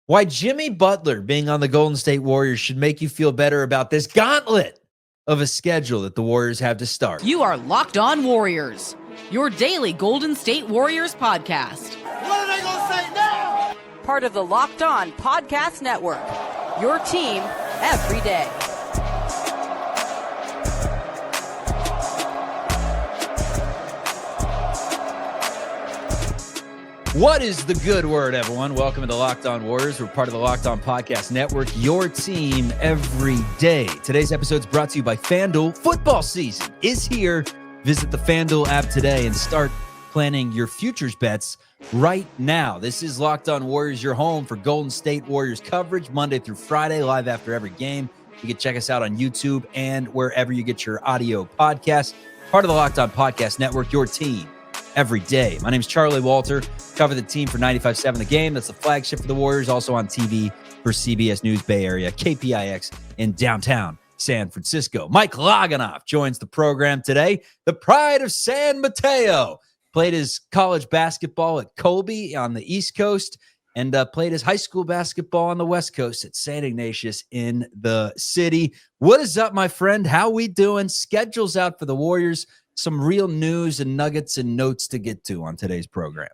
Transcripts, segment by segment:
Why Jimmy Butler being on the Golden State Warriors should make you feel better about this gauntlet of a schedule that the Warriors have to start. You are Locked On Warriors, your daily Golden State Warriors podcast. What are they going to say now? Part of the Locked On Podcast Network, your team every day. What is the good word, everyone? Welcome to the Locked On Warriors. We're part of the Locked On Podcast Network, your team every day. Today's episode is brought to you by FanDuel. Football season is here. Visit the FanDuel app today and start planning your futures bets right now. This is Locked On Warriors, your home for Golden State Warriors coverage Monday through Friday, live after every game. You can check us out on YouTube and wherever you get your audio podcasts. Part of the Locked On Podcast Network, your team every day. My name is Charlie Walter. Cover the team for 95.7 The Game. That's the flagship for the Warriors. Also on TV for CBS News Bay Area, KPIX in downtown San Francisco. Mike Loginoff joins the program today. The pride of San Mateo. Played his college basketball at Colby on the East Coast and played his high school basketball on the West Coast at St. Ignatius in the city. What is up, my friend? How we doing? Schedule's out for the Warriors. Some real news and nuggets and notes to get to on today's program.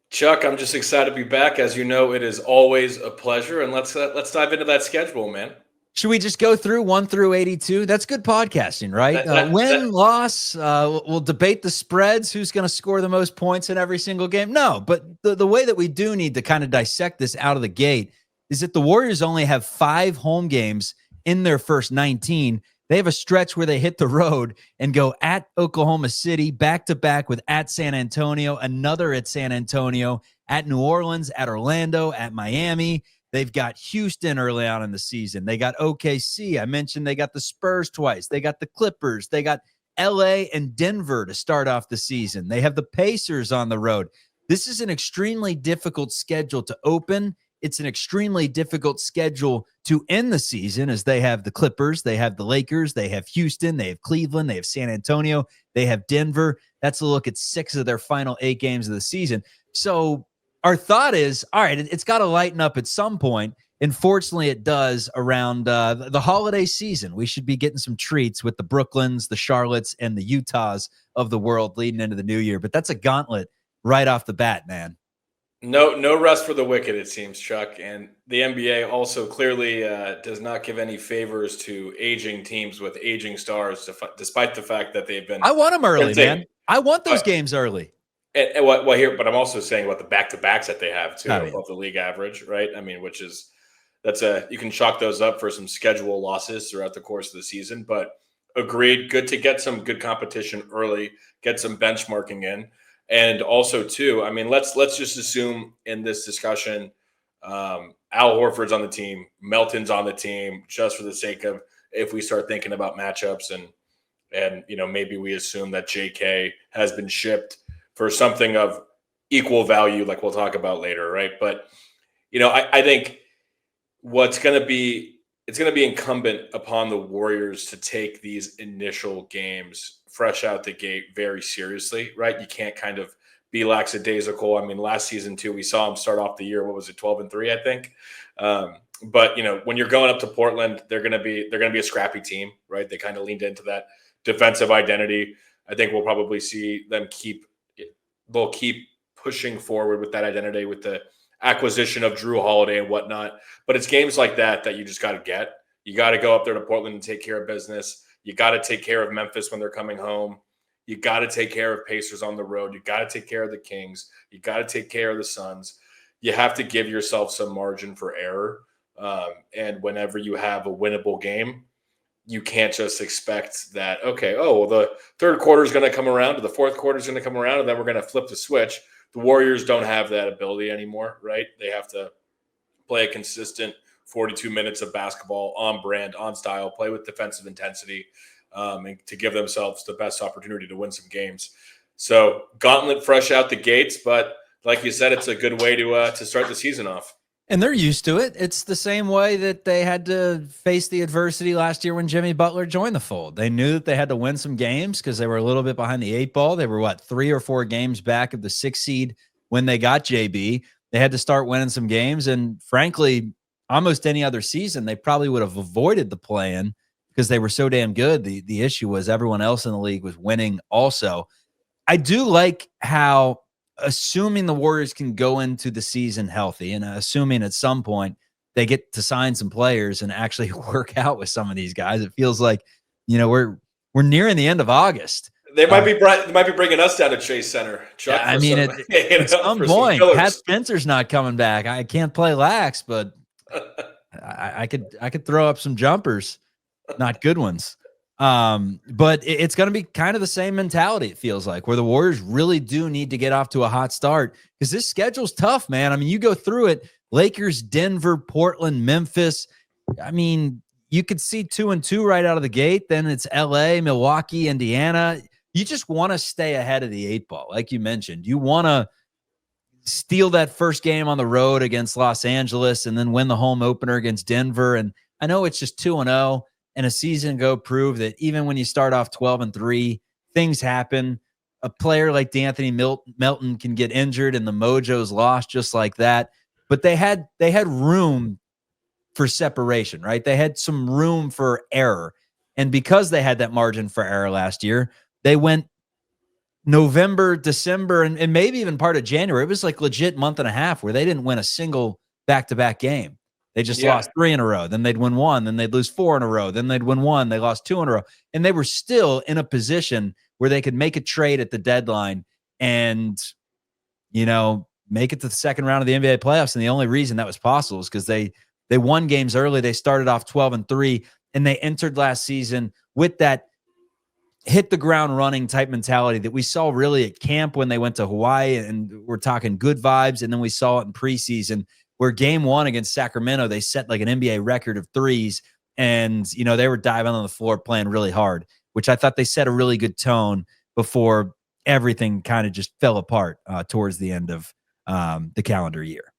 Chuck, I'm just excited to be back. As you know, it is always a pleasure. And let's dive into that schedule, man. Should we just go through 1 through 82? That's good podcasting, right? Win, loss, we'll debate the spreads, who's going to score the most points in every single game. No, but the way that we do need to kind of dissect this out of the gate is that the Warriors only have 5 home games in their first 19. They have a stretch where they hit the road and go at Oklahoma City, back-to-back with at San Antonio, another at San Antonio, at New Orleans, at Orlando, at Miami. They've got Houston early on in the season. They got OKC. I mentioned they got the Spurs twice. They got the Clippers. They got LA and Denver to start off the season. They have the Pacers on the road. This is an extremely difficult schedule to open. It's an extremely difficult schedule to end the season, as they have the Clippers, they have the Lakers, they have Houston, they have Cleveland, they have San Antonio, they have Denver. That's a look at 6 of their final 8 games of the season. So our thought is, all right, it's got to lighten up at some point. And fortunately, it does around the holiday season. We should be getting some treats with the Brooklyns, the Charlottes, and the Utahs of the world leading into the new year. But that's a gauntlet right off the bat, man. No rest for the wicked, it seems, Chuck. And the NBA also clearly does not give any favors to aging teams with aging stars, despite the fact that they've been. I want them early, man. I want those games early. And what here? But I'm also saying about the back-to-backs that they have too, above the league average, right? I mean, you can chalk those up for some schedule losses throughout the course of the season. But agreed, good to get some good competition early, get some benchmarking in. And also, too, I mean, let's just assume in this discussion, Al Horford's on the team, Melton's on the team, just for the sake of if we start thinking about matchups and maybe we assume that JK has been shipped for something of equal value, like we'll talk about later, right? But I think it's going to be incumbent upon the Warriors to take these initial games fresh out the gate very seriously, right? You can't kind of be lackadaisical. I mean, last season too, we saw them start off the year. What was it, 12-3, I think. But when you're going up to Portland, they're going to be a scrappy team, right? They kind of leaned into that defensive identity. I think we'll probably see them keep pushing forward with that identity with the acquisition of Drew Holiday and whatnot. But it's games like that you just got to get. You got to go up there to Portland and take care of business. You got to take care of Memphis when they're coming home. You got to take care of Pacers on the road. You got to take care of the Kings. You got to take care of the Suns. You have to give yourself some margin for error. And whenever you have a winnable game, you can't just expect that, the third quarter is going to come around, or the fourth quarter is going to come around, and then we're going to flip the switch. The Warriors don't have that ability anymore, right? They have to play a consistent 42 minutes of basketball on brand, on style, play with defensive intensity, and to give themselves the best opportunity to win some games. So gauntlet fresh out the gates, but like you said, it's a good way to start the season off. And they're used to it. It's the same way that they had to face the adversity last year when Jimmy Butler joined the fold. They knew that they had to win some games because they were a little bit behind the 8 ball. They were 3 or 4 games back of the 6 seed when they got JB. they had to start winning some games. And frankly, almost any other season, they probably would have avoided the play-in because they were so damn good. The issue was everyone else in the league was winning also. I do like how, assuming the Warriors can go into the season healthy and assuming at some point they get to sign some players and actually work out with some of these guys, it feels like, we're nearing the end of August. They might be bringing us down to Chase Center, Chuck. I mean, at some point, Pat Spencer's not coming back. I can't play lax, but I could throw up some jumpers, not good ones. But it's going to be kind of the same mentality, it feels like, where the Warriors really do need to get off to a hot start because this schedule's tough, man. I mean, you go through it, Lakers, Denver, Portland, Memphis. I mean, you could see 2-2 right out of the gate. Then it's LA, Milwaukee, Indiana. You just want to stay ahead of the 8 ball. Like you mentioned, you want to steal that first game on the road against Los Angeles and then win the home opener against Denver. And I know it's just 2-0. And a season ago proved that even when you start off 12-3, things happen. A player like D'Anthony Melton can get injured and the mojo's lost just like that. But they had room for separation, right? They had some room for error. And because they had that margin for error last year, they went November, December, and maybe even part of January. It was like legit month and a half where they didn't win a single back-to-back game. They just lost 3 in a row. Then they'd win 1. Then they'd lose 4 in a row. Then they'd win 1. They lost 2 in a row. And they were still in a position where they could make a trade at the deadline and, make it to the second round of the NBA playoffs. And the only reason that was possible is because they won games early. They started off 12-3, and they entered last season with that hit the ground running type mentality that we saw really at camp when they went to Hawaii, and we're talking good vibes. And then we saw it in preseason, where game 1 against Sacramento, they set like an NBA record of threes. And, they were diving on the floor playing really hard, which I thought they set a really good tone before everything kind of just fell apart towards the end of the calendar year.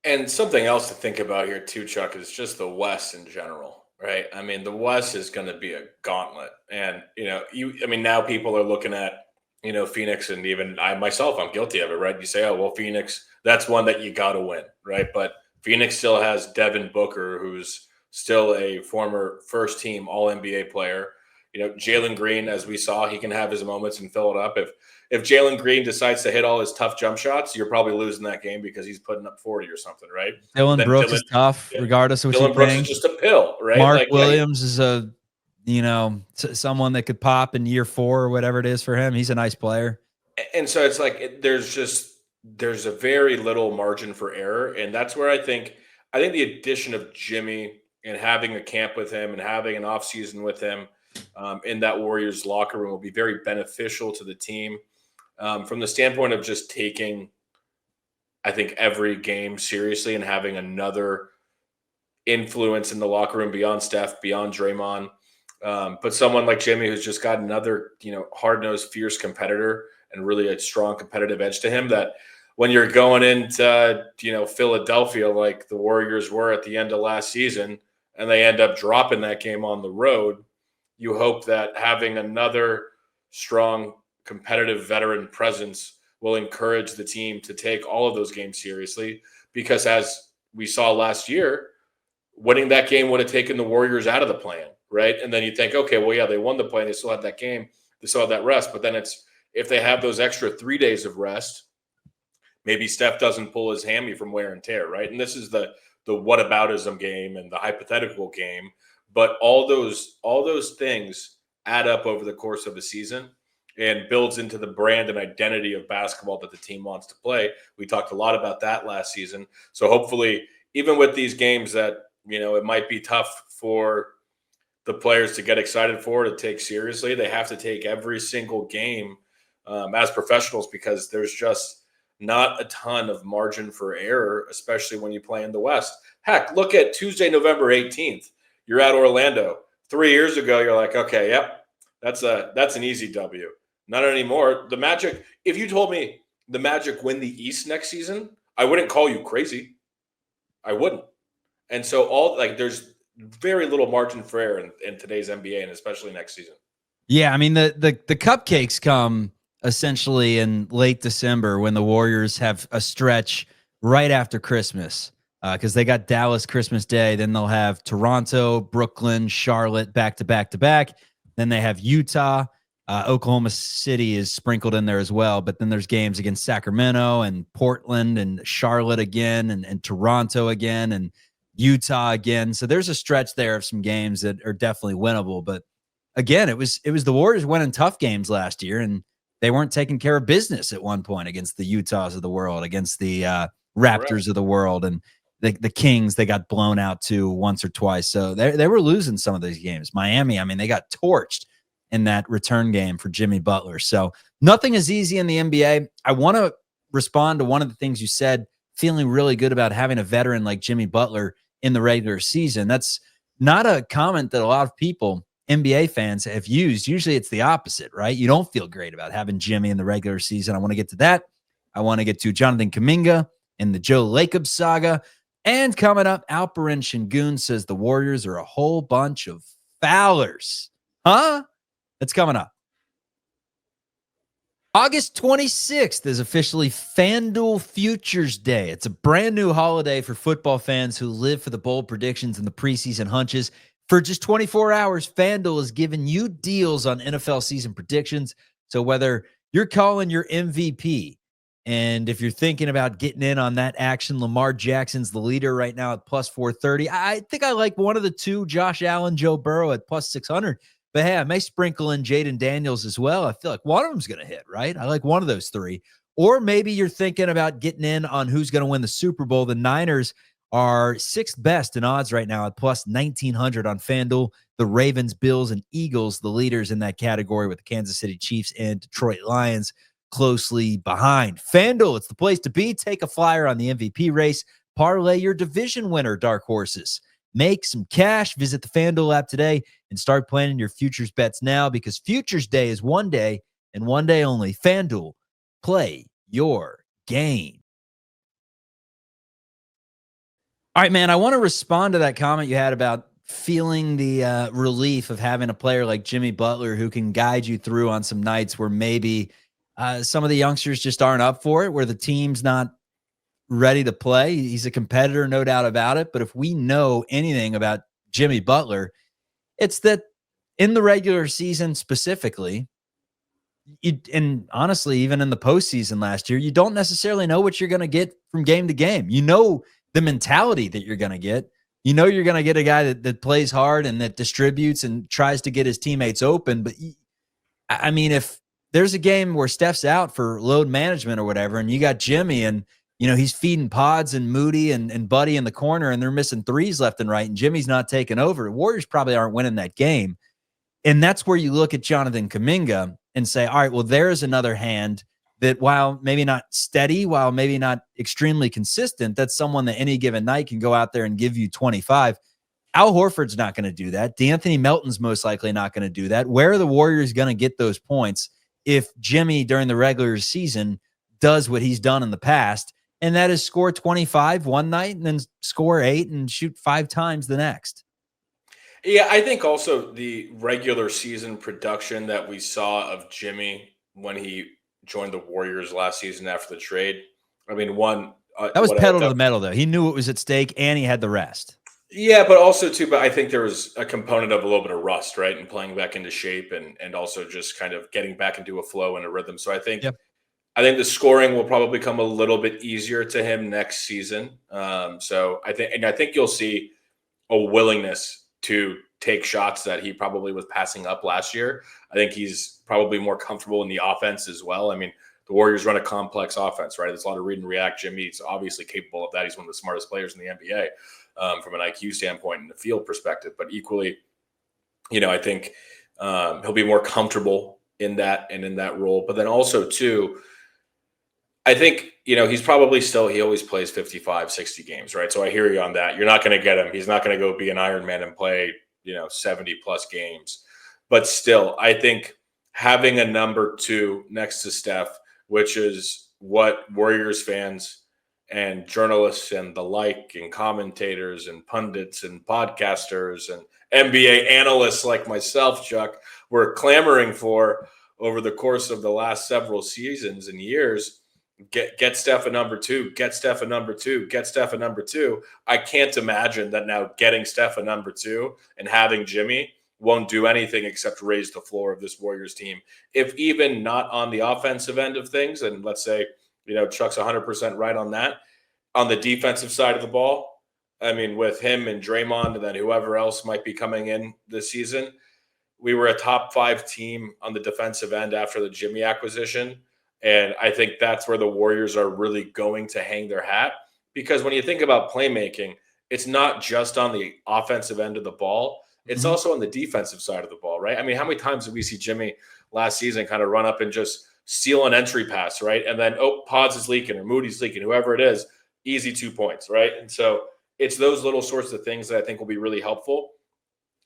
And something else to think about here too, Chuck, is just the West in general, right? I mean, the West is going to be a gauntlet. And, now people are looking at, Phoenix, and even I myself, I'm guilty of it, right? You say, oh, well, Phoenix, that's one that you got to win, right? But Phoenix still has Devin Booker, who's still a former first-team All-NBA player. Jalen Green, as we saw, he can have his moments and fill it up. If Jalen Green decides to hit all his tough jump shots, you're probably losing that game because he's putting up 40 or something, right? Dylan Brooks is tough, regardless of what you think. Dylan Brooks is just a pill, right? Mark Williams is someone that could pop in year 4 or whatever it is for him. He's a nice player. And so it's like there's a very little margin for error. And that's where I think the addition of Jimmy and having a camp with him and having an offseason with him in that Warriors locker room will be very beneficial to the team from the standpoint of just taking, I think, every game seriously and having another influence in the locker room beyond Steph, beyond Draymond. But someone like Jimmy, who's just got another, hard-nosed, fierce competitor and really a strong competitive edge to him, that when you're going into, Philadelphia like the Warriors were at the end of last season and they end up dropping that game on the road, you hope that having another strong, competitive veteran presence will encourage the team to take all of those games seriously. Because as we saw last year, winning that game would have taken the Warriors out of the plan, right? And then you think, okay, well, yeah, they won the play. They still had that game. They still had that rest. But then if they have those extra 3 days of rest, maybe Steph doesn't pull his hammy from wear and tear, right? And this is the whataboutism game and the hypothetical game. But all those things add up over the course of a season and builds into the brand and identity of basketball that the team wants to play. We talked a lot about that last season. So hopefully, even with these games that, it might be tough for the players to get excited for, to take seriously, they have to take every single game as professionals, because there's just not a ton of margin for error, especially when you play in the West. Heck, look at Tuesday, November 18th. You're at Orlando. 3 years ago, you're like, okay, yep, that's an easy W. Not anymore. The Magic, if you told me the Magic win the East next season, I wouldn't call you crazy. I wouldn't. And so there's very little margin for error in today's NBA, and especially next season. Yeah, I mean, the cupcakes come essentially in late December when the Warriors have a stretch right after Christmas, because they got Dallas Christmas Day. Then they'll have Toronto, Brooklyn, Charlotte back to back to back. Then they have Utah. Oklahoma City is sprinkled in there as well. But then there's games against Sacramento and Portland and Charlotte again and Toronto again and Utah again. So there's a stretch there of some games that are definitely winnable. But again, it was the Warriors winning tough games last year, and they weren't taking care of business at one point against the Utahs of the world, against the Raptors of the world, and the Kings. They got blown out too once or twice. So they were losing some of these games. Miami, I mean, they got torched in that return game for Jimmy Butler. So nothing is easy in the NBA. I want to respond to one of the things you said, feeling really good about having a veteran like Jimmy Butler in the regular season. That's not a comment that a lot of people, NBA fans, have used. Usually it's the opposite, right? You don't feel great about having Jimmy in the regular season. I want to get to that. I want to get to Jonathan Kuminga and the Joe Lacob saga. And coming up, Alperen Şengün says the Warriors are a whole bunch of foulers. Huh? That's coming up. August 26th is officially FanDuel Futures Day. It's a brand new holiday for football fans who live for the bold predictions and the preseason hunches. For just 24 hours, FanDuel is giving you deals on NFL season predictions. So whether you're calling your MVP, and if you're thinking about getting in on that action, Lamar Jackson's the leader right now at plus 430. I think I like one of the two, Josh Allen, Joe Burrow at plus 600. But hey, I may sprinkle in Jaden Daniels as well. I feel like one of them's going to hit, right? I like one of those three. Or maybe you're thinking about getting in on who's going to win the Super Bowl. The Niners are sixth best in odds right now at plus 1,900 on FanDuel. The Ravens, Bills, and Eagles, the leaders in that category, with the Kansas City Chiefs and Detroit Lions closely behind. FanDuel, it's the place to be. Take a flyer on the MVP race. Parlay your division winner, dark horses. Make some cash. Visit the FanDuel app today and start planning your futures bets now, because Futures Day is one day and one day only. FanDuel, play your game. All right, man, I want to respond to that comment you had about feeling the relief of having a player like Jimmy Butler who can guide you through on some nights where maybe some of the youngsters just aren't up for it, where the team's not ready to play. He's a competitor, no doubt about it. But if we know anything about Jimmy Butler, it's that in the regular season specifically, and honestly, even in the postseason last year, you don't necessarily know what you're going to get from game to game. You know the mentality that you're going to get. You know you're going to get a guy that plays hard and that distributes and tries to get his teammates open. But, I mean, if there's a game where Steph's out for load management or whatever, and you got Jimmy and, you know, he's feeding Pods and Moody and Buddy in the corner, and they're missing threes left and right, and Jimmy's not taking over, the Warriors probably aren't winning that game. And that's where you look at Jonathan Kuminga and say, all right, well, there's another hand that, while maybe not steady, while maybe not extremely consistent, that's someone that any given night can go out there and give you 25. Al Horford's not going to do that. D'Anthony Melton's most likely not going to do that. Where are the Warriors going to get those points if Jimmy during the regular season does what he's done in the past? And that is score 25 one night and then score 8 and shoot 5 times the next. Yeah, I think also the regular season production that we saw of Jimmy when he joined the Warriors last season after the trade. I mean, that was pedal to the metal, though. He knew what was at stake and he had the rest. Yeah, but also too, but I think there was a component of a little bit of rust, right? And playing back into shape and also just kind of getting back into a flow and a rhythm. So I think the scoring will probably come a little bit easier to him next season. So I think you'll see a willingness to take shots that he probably was passing up last year. I think he's probably more comfortable in the offense as well. I mean, the Warriors run a complex offense, right? There's a lot of read and react. Jimmy's obviously capable of that. He's one of the smartest players in the NBA from an IQ standpoint and the field perspective. But equally, you know, I think he'll be more comfortable in that and in that role. But then also, too, I think, you know, he's probably still, he always plays 55, 60 games, right? So I hear you on that. You're not going to get him. He's not going to go be an Iron Man and play, you know, 70 plus games. But still, I think having a number 2 next to Steph, which is what Warriors fans and journalists and the like and commentators and pundits and podcasters and NBA analysts like myself, Chuck, were clamoring for, over the course of the last several seasons and years. Get Steph a number two, get Steph a number two, get Steph a number two. I can't imagine that now getting Steph a number two and having Jimmy won't do anything except raise the floor of this Warriors team. If even not on the offensive end of things, and let's say, Chuck's 100% right on that. On the defensive side of the ball, I mean, with him and Draymond and then whoever else might be coming in this season, we were a top 5 team on the defensive end after the Jimmy acquisition. And I think that's where the Warriors are really going to hang their hat, because when you think about playmaking, it's not just on the offensive end of the ball. It's also on the defensive side of the ball, right? I mean, how many times did we see Jimmy last season kind of run up and just steal an entry pass, right? And then, Pods is leaking or Moody's leaking, whoever it is, easy 2 points, right? And so it's those little sorts of things that I think will be really helpful.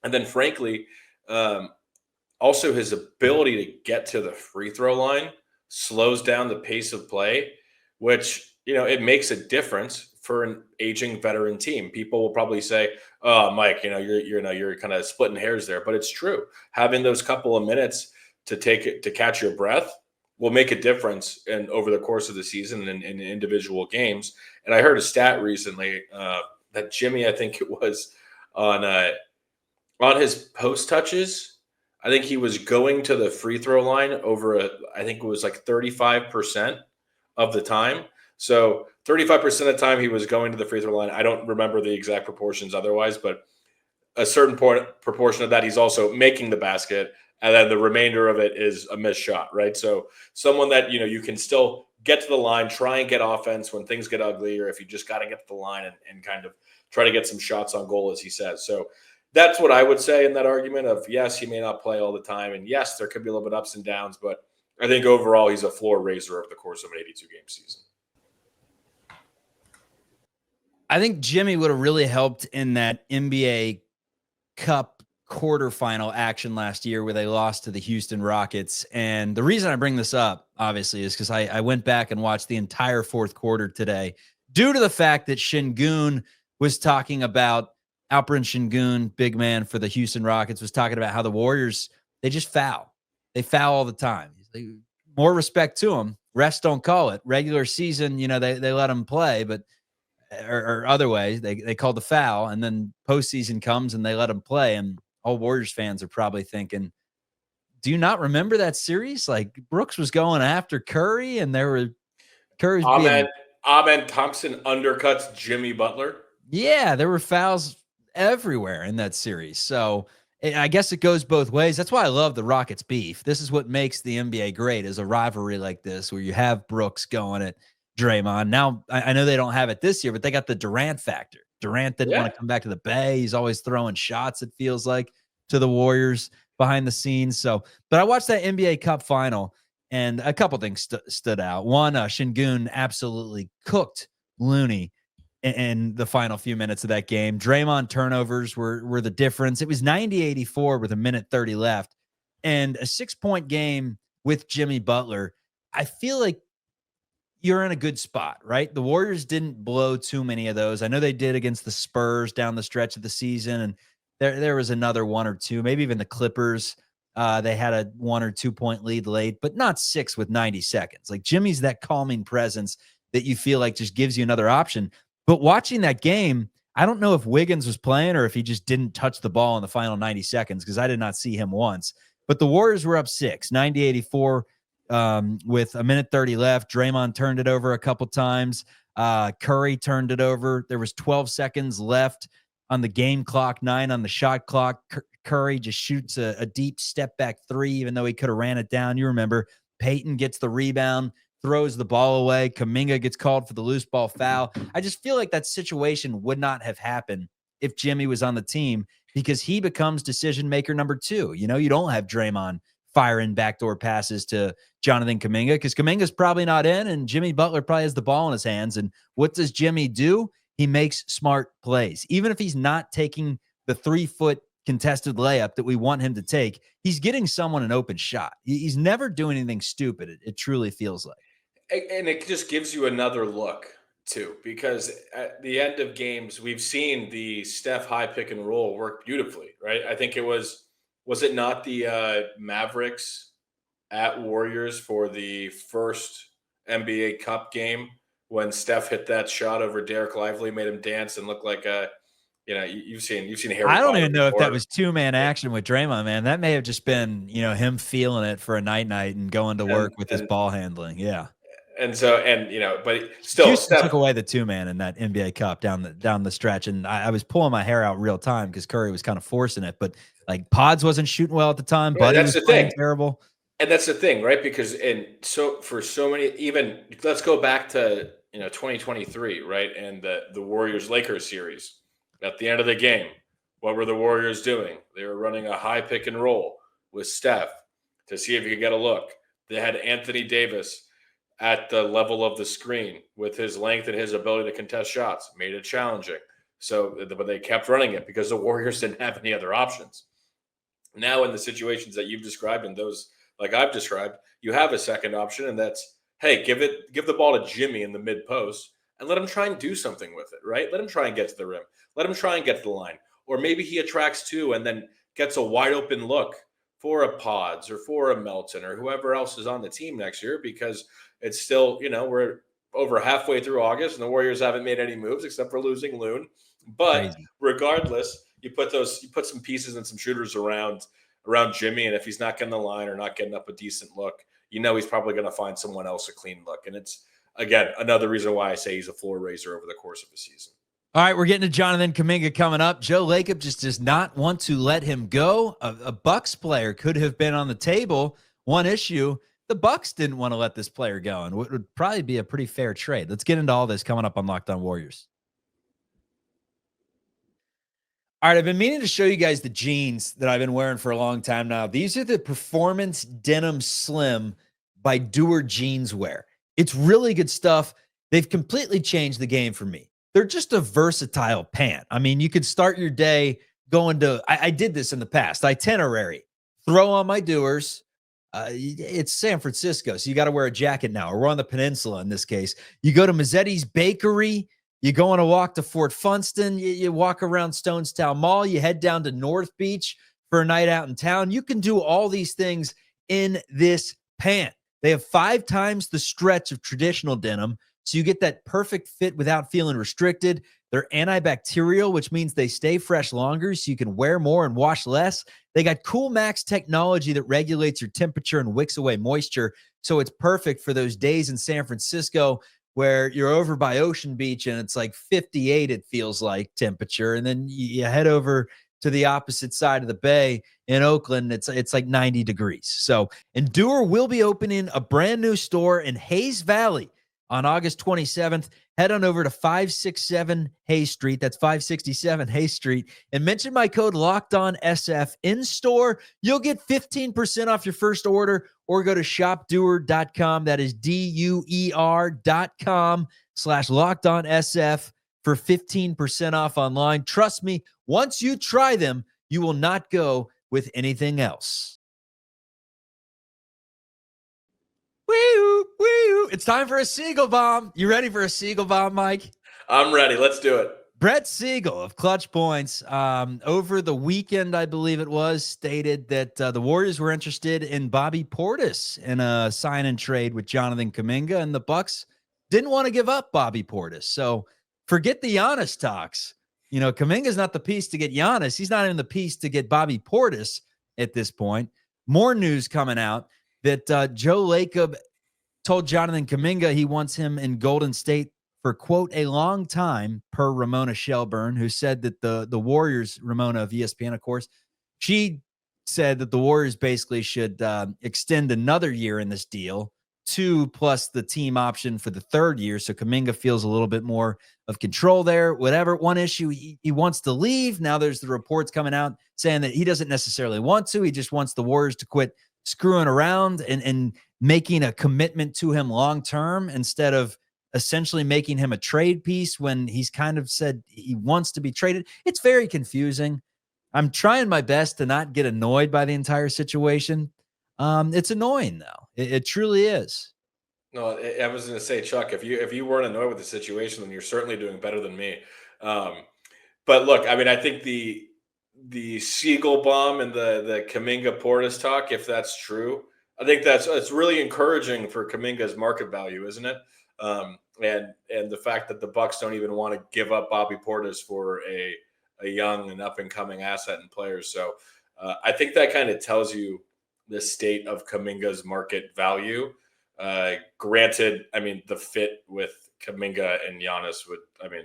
And then, frankly, also his ability to get to the free throw line slows down the pace of play, which, it makes a difference for an aging veteran team. People will probably say, "Oh, Mike, you're kind of splitting hairs there," but it's true. Having those couple of minutes to catch your breath will make a difference over the course of the season and in individual games. And I heard a stat recently that Jimmy, I think it was on his post touches, I think he was going to the free throw line I think it was like 35% of the time. So 35% of the time he was going to the free throw line. I don't remember the exact proportions otherwise, but a certain proportion of that he's also making the basket, and then the remainder of it is a missed shot, right? So someone that, you can still get to the line, try and get offense when things get ugly, or if you just got to get to the line and kind of try to get some shots on goal, as he says. So that's what I would say in that argument of, yes, he may not play all the time, and yes, there could be a little bit ups and downs, but I think overall he's a floor raiser over the course of an 82-game season. I think Jimmy would have really helped in that NBA Cup quarterfinal action last year where they lost to the Houston Rockets. And the reason I bring this up, obviously, is because I went back and watched the entire fourth quarter today due to the fact that Şengün was talking about, Alperen Şengün, big man for the Houston Rockets, was talking about how the Warriors, they just foul. They foul all the time. More respect to them. Refs don't call it. Regular season, they let them play, but or other ways, they called the foul, and then postseason comes and they let them play. And all Warriors fans are probably thinking, do you not remember that series? Like, Brooks was going after Curry, and Curry's Amen Thompson undercuts Jimmy Butler. Yeah, there were fouls everywhere in that series. So I guess it goes both ways. That's why I love the Rockets beef. This is what makes the NBA great, is a rivalry like this where you have Brooks going at Draymond. Now, I know they don't have it this year, but they got the Durant factor. Durant didn't want to come back to the Bay. He's always throwing shots, it feels like, to the Warriors behind the scenes. So, but I watched that NBA Cup final, and a couple things stood out. One, Şengün absolutely cooked Looney in the final few minutes of that game. Draymond turnovers were the difference. It was 90-84 with 1:30 left, and a 6-point game with Jimmy Butler. I feel like you're in a good spot, right? The Warriors didn't blow too many of those. I know they did against the Spurs down the stretch of the season, and there was another one or two, maybe even the Clippers. They had a 1 or 2 point lead late, but not 6 with 90 seconds. Like, Jimmy's that calming presence that you feel like just gives you another option. But watching that game, I don't know if Wiggins was playing or if he just didn't touch the ball in the final 90 seconds, because I did not see him once. But the Warriors were up 6, 90-84. With 1:30 left. Draymond turned it over a couple times. Curry turned it over. There was 12 seconds left on the game clock, 9 on the shot clock. Curry just shoots a deep step back 3, even though he could have ran it down. You remember, Peyton gets the rebound, throws the ball away. Kuminga gets called for the loose ball foul. I just feel like that situation would not have happened if Jimmy was on the team, because he becomes decision maker number 2. You don't have Draymond firing backdoor passes to Jonathan Kuminga, because Kuminga's probably not in, and Jimmy Butler probably has the ball in his hands. And what does Jimmy do? He makes smart plays. Even if he's not taking the 3-foot contested layup that we want him to take, he's getting someone an open shot. He's never doing anything stupid. It truly feels like. And it just gives you another look too, because at the end of games, we've seen the Steph high pick and roll work beautifully, right? I think it was it not the Mavericks at Warriors for the first NBA Cup game when Steph hit that shot over Derek Lively, made him dance and look like a, you've seen Harry I don't Potter even know if before. that was two-man action with Draymond, man. That may have just been, him feeling it for a night and going to work with his ball handling. Yeah. And so, but still, Houston Steph took away the two-man in that NBA Cup down the stretch, and I was pulling my hair out real time because Curry was kind of forcing it, but like Pods wasn't shooting well at the time. Right, Buddy that's was the playing thing. terrible. And that's the thing, right? Because for so many, even let's go back to 2023, right? And the Warriors Lakers series. At the end of the game, what were the Warriors doing? They were running a high pick and roll with Steph to see if you could get a look. They had Anthony Davis at the level of the screen with his length and his ability to contest shots, made it challenging. So, but they kept running it because the Warriors didn't have any other options. Now, in the situations that you've described and those like I've described, you have a second option, and that's, hey, give the ball to Jimmy in the mid post and let him try and do something with it, right? Let him try and get to the rim. Let him try and get to the line. Or maybe he attracts two and then gets a wide open look for a Pods or for a Melton or whoever else is on the team next year, because it's still, we're over halfway through August and the Warriors haven't made any moves except for losing Loon. But Crazy. Regardless, you put some pieces and some shooters around Jimmy, and if he's not getting the line or not getting up a decent look, he's probably going to find someone else a clean look. And it's, again, another reason why I say he's a floor raiser over the course of the season. All right, we're getting to Jonathan Kuminga coming up. Joe Lacob just does not want to let him go. A Bucks player could have been on the table. One issue, the Bucks didn't want to let this player go, and it would probably be a pretty fair trade. Let's get into all this coming up on Locked On Warriors. All right, I've been meaning to show you guys the jeans that I've been wearing for a long time now. These are the Performance Denim Slim by Doer Jeanswear. It's really good stuff. They've completely changed the game for me. They're just a versatile pant. I mean, you could start your day going to, I did this in the past, itinerary, throw on my Doers. It's San Francisco, so you got to wear a jacket now, or we're on the peninsula in this case. You go to Mazzetti's Bakery. You go on a walk to Fort Funston. You walk around Stonestown Mall. You head down to North Beach for a night out in town. You can do all these things in this pant. They have 5 times the stretch of traditional denim, so you get that perfect fit without feeling restricted. They're antibacterial, which means they stay fresh longer, so you can wear more and wash less. They got Cool Max technology that regulates your temperature and wicks away moisture, so it's perfect for those days in San Francisco where you're over by Ocean Beach and it's like 58, it feels like, temperature. And then you head over to the opposite side of the bay in Oakland. It's like 90 degrees. So Endure will be opening a brand new store in Hayes Valley on August 27th. Head on over to 567 Hayes Street. That's 567 Hayes Street. And mention my code LOCKEDONSF in store. You'll get 15% off your first order, or go to shopdoer.com. That is DUER.com/LOCKEDONSF for 15% off online. Trust me, once you try them, you will not go with anything else. Woo, woo. It's time for a Siegel bomb. You ready for a Siegel bomb, Mike? I'm ready. Let's do it. Brett Siegel of Clutch Points, over the weekend, I believe it was, stated that the Warriors were interested in Bobby Portis in a sign and trade with Jonathan Kuminga, and the Bucks didn't want to give up Bobby Portis. So forget the Giannis talks. Kuminga's not the piece to get Giannis. He's not even the piece to get Bobby Portis at this point. More news coming out that Joe Lacob told Jonathan Kuminga he wants him in Golden State for, quote, a long time, per Ramona Shelburne, who said that the Warriors, Ramona of ESPN, of course, she said that the Warriors basically should extend another year in this deal, 2 plus the team option for the 3rd year. So Kuminga feels a little bit more of control there. Whatever. One issue, he wants to leave. Now there's the reports coming out saying that he doesn't necessarily want to. He just wants the Warriors to quit screwing around and making a commitment to him long term, instead of essentially making him a trade piece when he's kind of said he wants to be traded. It's very confusing. I'm trying my best to not get annoyed by the entire situation. It's annoying, though. It truly is. No, I was going to say, Chuck, if you weren't annoyed with the situation, then you're certainly doing better than me. But look, I mean, I think the Siegel bomb and the Kuminga Portis talk, if that's true, I think it's really encouraging for Kuminga's market value, isn't it? And the fact that the Bucks don't even want to give up Bobby Portis for a young and up and coming asset and players. So I think that kind of tells you the state of Kuminga's market value. Granted, I mean, the fit with Kuminga and Giannis would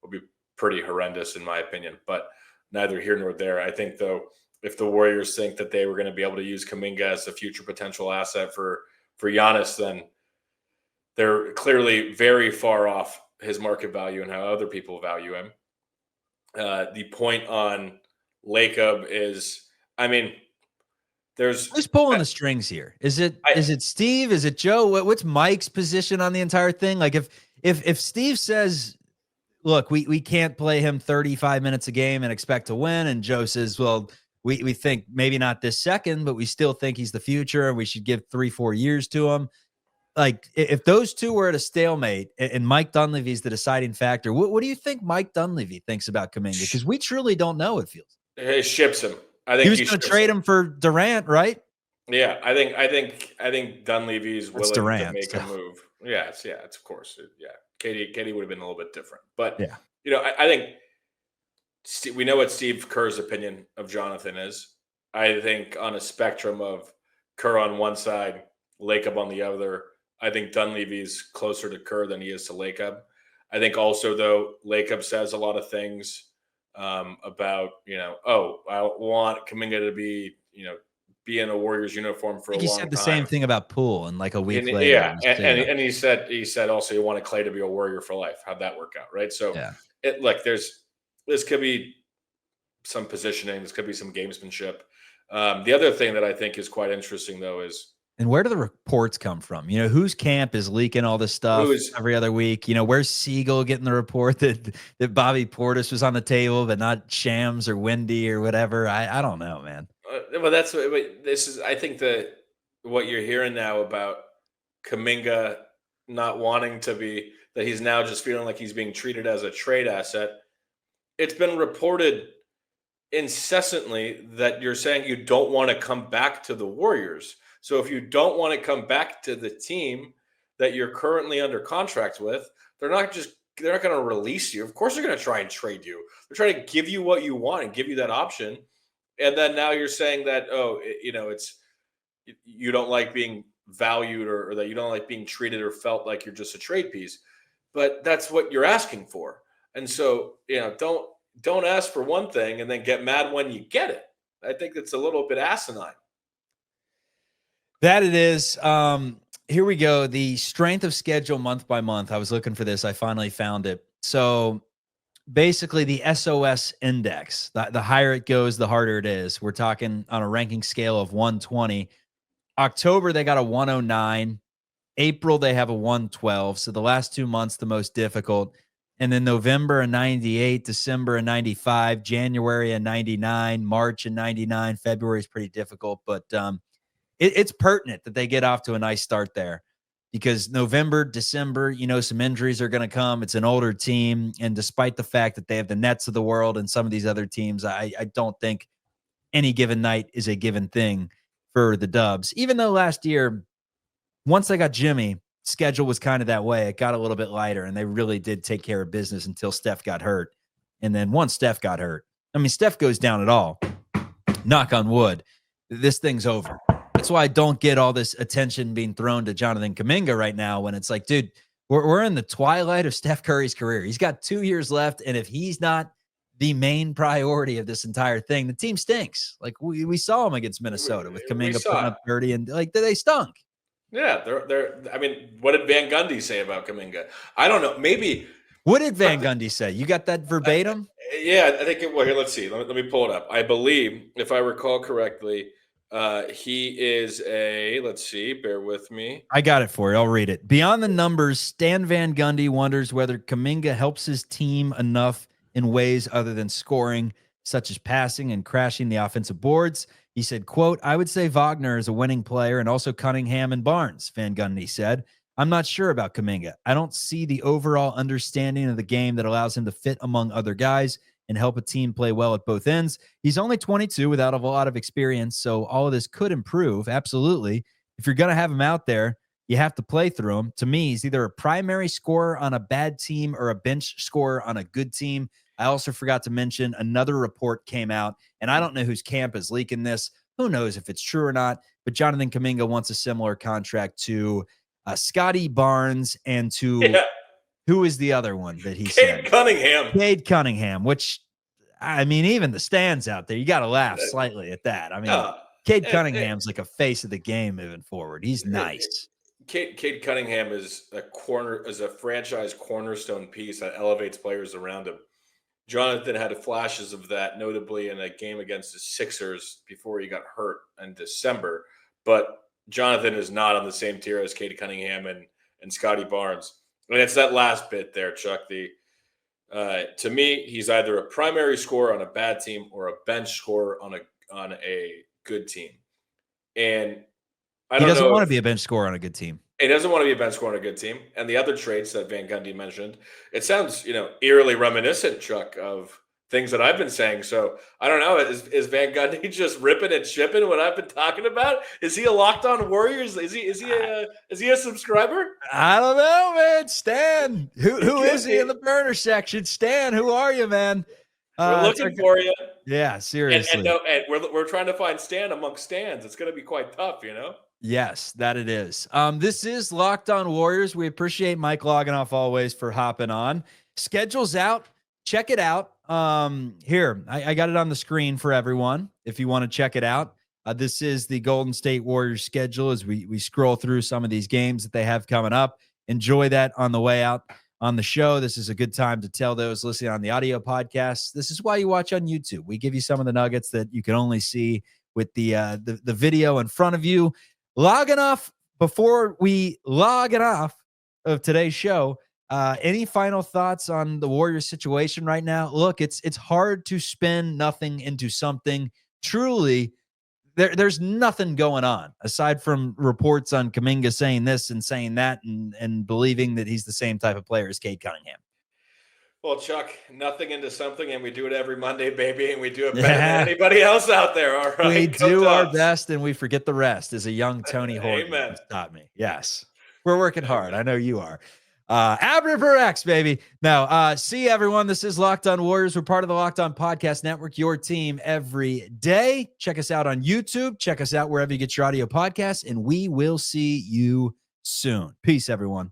be pretty horrendous in my opinion, but neither here nor there. I think though, if the Warriors think that they were going to be able to use Kuminga as a future potential asset for Giannis, then they're clearly very far off his market value and how other people value him. The point on Lacob is, who's pulling the strings here? Is it Steve? Is it Joe? What's Mike's position on the entire thing? Like if Steve says, look, we can't play him 35 minutes a game and expect to win, and Joe says, well, we think maybe not this second, but we still think he's the future and we should give 3-4 years to him. Like if those two were at a stalemate and Mike Dunleavy's the deciding factor, what do you think Mike Dunleavy thinks about Kuminga? Because we truly don't know, it feels. He ships him. I think he was going to trade him for Durant, right? Yeah, I think Dunleavy's willing to make a move. Yeah, it's of course. Yeah. Katie would have been a little bit different. But yeah, I think we know what Steve Kerr's opinion of Jonathan is. I think on a spectrum of Kerr on one side, Lacob on the other, I think Dunleavy's closer to Kerr than he is to Lacob. I think also, though, Lacob says a lot of things about, I want Kuminga to be in a Warriors uniform for a long time. He said the same thing about Poole and like a week later. Yeah, and he said also he wanted Clay to be a Warrior for life. How'd that work out, right? So, this could be some positioning. This could be some gamesmanship. The other thing that I think is quite interesting, though, is and where do the reports come from? Whose camp is leaking all this stuff every other week? Where's Siegel getting the report that Bobby Portis was on the table, but not Shams or Wendy or whatever? I don't know, man. Well, this is. I think that what you're hearing now about Kuminga not wanting to be, that he's now just feeling like he's being treated as a trade asset. It's been reported incessantly that you're saying you don't want to come back to the Warriors. So if you don't want to come back to the team that you're currently under contract with, they're not going to release you. Of course, they're going to try and trade you. They're trying to give you what you want and give you that option. And then now you're saying that, it's you don't like being valued or that you don't like being treated or felt like you're just a trade piece. But that's what you're asking for. And so, don't ask for one thing and then get mad when you get it. I think that's a little bit asinine. That it is. Here we go. The strength of schedule month by month. I was looking for this. I finally found it. So basically the SOS index, the higher it goes, the harder it is. We're talking on a ranking scale of 120. October, they got a 109. April, they have a 112. So the last 2 months, the most difficult. And then November, a 98. December, a 95. January, a 99. March, a 99. February is pretty difficult. But it's pertinent that they get off to a nice start there. Because November, December, some injuries are going to come. It's an older team. And despite the fact that they have the Nets of the world and some of these other teams, I don't think any given night is a given thing for the Dubs. Even though last year, once they got Jimmy, schedule was kind of that way. It got a little bit lighter, and they really did take care of business until Steph got hurt. And then once Steph got hurt, Steph goes down at all, knock on wood, this thing's over. That's why I don't get all this attention being thrown to Jonathan Kuminga right now when it's like, dude, we're in the twilight of Steph Curry's career. He's got 2 years left, and if he's not the main priority of this entire thing, the team stinks. Like we saw him against Minnesota with Kuminga putting up 30, and they stunk. Yeah, they're. What did Van Gundy say about Kuminga? I don't know. Maybe. What did Van Gundy say? You got that verbatim? Yeah, I think. Well, here, let's see. Let me pull it up. I believe, if I recall correctly, he is a. Let's see. Bear with me. I got it for you. I'll read it. Beyond the numbers, Stan Van Gundy wonders whether Kuminga helps his team enough in ways other than scoring, such as passing and crashing the offensive boards. He said, quote, I would say Wagner is a winning player and also Cunningham and Barnes, Van Gundy said. I'm not sure about Kuminga. I don't see the overall understanding of the game that allows him to fit among other guys and help a team play well at both ends. He's only 22 without a lot of experience, so all of this could improve, absolutely, if you're going to have him out there, you have to play through him. To me, he's either a primary scorer on a bad team or a bench scorer on a good team. I also forgot to mention another report came out, and I don't know whose camp is leaking this. Who knows if it's true or not, but Jonathan Kuminga wants a similar contract to Scotty Barnes and to who is the other one that he said? Cade Cunningham, which, I mean, even the stands out there, you got to laugh slightly at that. I mean, Cade Cunningham's like a face of the game moving forward. He's nice. Cade Cunningham is a franchise cornerstone piece that elevates players around him. Jonathan had flashes of that, notably in a game against the Sixers before he got hurt in December. But Jonathan is not on the same tier as Cade Cunningham and Scotty Barnes. And it's that last bit there, Chuck. To me, he's either a primary scorer on a bad team or a bench scorer on a good team. And he doesn't want to be a bench scorer on a good team. He doesn't want to be a bench scorer on a good team. And the other traits that Van Gundy mentioned, it sounds, eerily reminiscent, Chuck, of things that I've been saying. So I don't know. Is Van Gundy just ripping and shipping what I've been talking about? Is he a Locked On Warriors? Is he a subscriber? I don't know, man. Stan, who is he in the burner section? Stan, who are you, man? We're looking for you. Yeah, seriously. And we're trying to find Stan amongst Stans. It's going to be quite tough, Yes, that it is. This is Locked On Warriors. We appreciate Mike Loginoff always for hopping on. Schedule's out. Check it out. Here, I got it on the screen for everyone if you want to check it out. This is the Golden State Warriors schedule as we scroll through some of these games that they have coming up. Enjoy that on the way out on the show. This is a good time to tell those listening on the audio podcast. This is why you watch on YouTube. We give you some of the nuggets that you can only see with the video in front of you. Logging off before we log it off of today's show. Any final thoughts on the Warriors situation right now? Look, it's hard to spin nothing into something. Truly, there's nothing going on aside from reports on Kuminga saying this and saying that and believing that he's the same type of player as Cade Cunningham. Well, Chuck, nothing into something, and we do it every Monday, baby, and we do it better than anybody else out there, all right? We do our best, and we forget the rest, as a young Tony Horton taught me. Yes. We're working hard. I know you are. Abra per X, baby. Now, see everyone. This is Locked On Warriors. We're part of the Locked On Podcast Network, your team every day. Check us out on YouTube. Check us out wherever you get your audio podcasts, and we will see you soon. Peace, everyone.